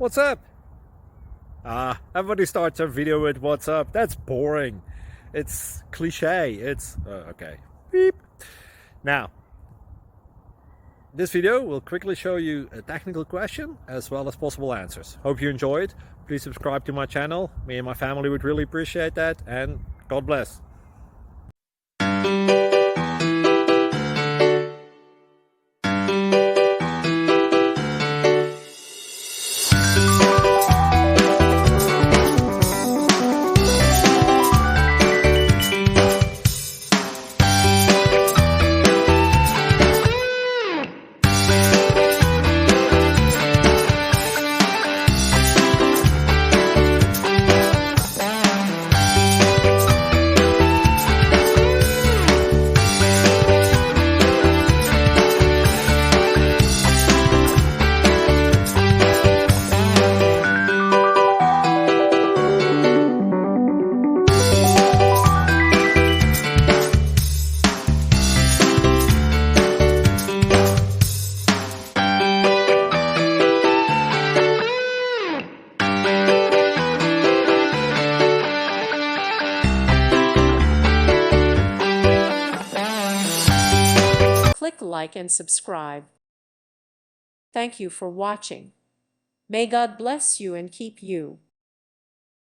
What's up? Everybody starts a video with what's up. That's boring. It's cliche. It's okay. Beep. Now, this video will quickly show you a technical question as well as possible answers. Hope you enjoy it. Please subscribe to my channel. Me and my family would really appreciate that, and God bless. Click like and subscribe. Thank you for watching. May God bless you and keep you.